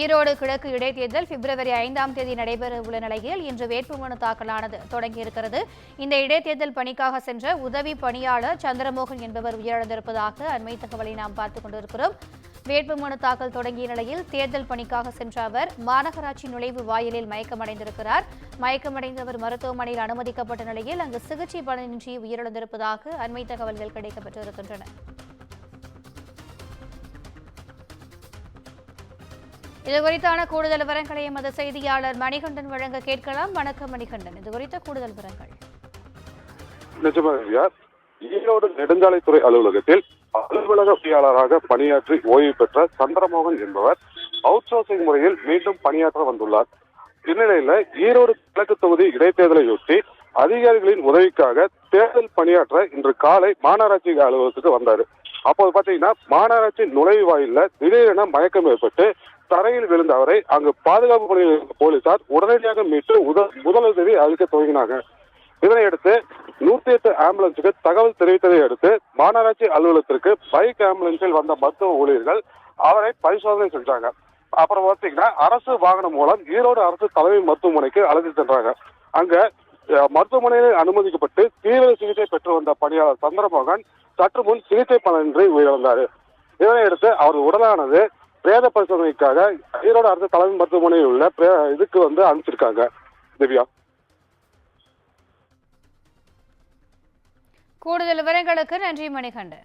ஈரோடு கிழக்கு இடைத்தேர்தல் பிப்ரவரி 5ஆம் தேதி நடைபெறவுள்ள நிலையில் இன்று வேட்புமனு தாக்கலானது தொடங்கியிருக்கிறது. இந்த இடைத்தேர்தல் பணிக்காக சென்ற உதவி பணியாளர் சந்திரமோகன் என்பவர் உயிரிழந்திருப்பதாக அண்மை தகவலை நாம் பார்த்துக் கொண்டிருக்கிறோம். வேட்புமனு தாக்கல் தொடங்கிய நிலையில் தேர்தல் பணிக்காக சென்ற அவர் மாநகராட்சி நுழைவு வாயிலில் மயக்கமடைந்திருக்கிறார். மயக்கமடைந்தவர் மருத்துவமனையில் அனுமதிக்கப்பட்ட நிலையில் அங்கு சிகிச்சை பலனின்றி உயிரிழந்திருப்பதாக அண்மை தகவல்கள் கிடைக்கப்பட்டிருக்கின்றன. இதுகுறித்தான கூடுதல் விவரங்களை எமது செய்தியாளர் மணிகண்டன் வழங்க கேட்கலாம். வணக்கம் மணிகண்டன், இதுகுறித்த கூடுதல் விவரங்கள். நிஜமாக ஈரோடு நெடுஞ்சாலைத்துறை அலுவலகத்தில் அலுவலக பொறியாளராக பணியாற்றி ஓய்வு பெற்ற சந்திரமோகன் என்பவர் அவுட் சோர்சிங் முறையில் மீண்டும் பணியாற்ற வந்துள்ளார். இந்நிலையில ஈரோடு கிழக்கு தொகுதி இடைத்தேர்தலையொட்டி அதிகாரிகளின் உதவிக்காக தேர்தல் பணியாற்ற இன்று காலை மாநகராட்சி அலுவலகத்துக்கு வந்தார். அப்போது பாத்தீங்கன்னா மாநகராட்சி நுழைவு வாயில திடீரென மயக்கம் ஏற்பட்டு தரையில் விழுந்த அவரை அங்கு பாதுகாப்பு பணியில் இருந்த போலீசார் உடனடியாக மீட்டு முதலுதவி அளிக்க துவங்கினாங்க. இதனையடுத்து 108 ஆம்புலன்ஸுக்கு தகவல் தெரிவித்ததை அடுத்து மாநகராட்சி அலுவலகத்திற்கு பைக் ஆம்புலன்ஸில் வந்த மருத்துவ ஊழியர்கள் அவரை பரிசோதனை செஞ்சாங்க. அப்புறம் பாத்தீங்கன்னா அரசு வாகனம் மூலம் ஈரோடு அரசு தலைமை மருத்துவமனைக்கு அழைத்து சென்றாங்க. அங்க மருத்துவமனையில் அனுமதிக்கப்பட்டு தீவிர சிகிச்சை பெற்று வந்த பணியாளர் சந்திரமோகன் சற்று முன் சிகிச்சை பலனின்றி உயிரிழந்தார். இதனையடுத்து அவர் உடலானது பிரேத பரிசோதனைக்காக ஈரோடு அரசு தலைமை மருத்துவமனையில் உள்ள இதுக்கு அனுப்பிச்சிருக்காங்க. திவ்யா, கூடுதல் விவரங்களுக்கு நன்றி மணிகண்டன்.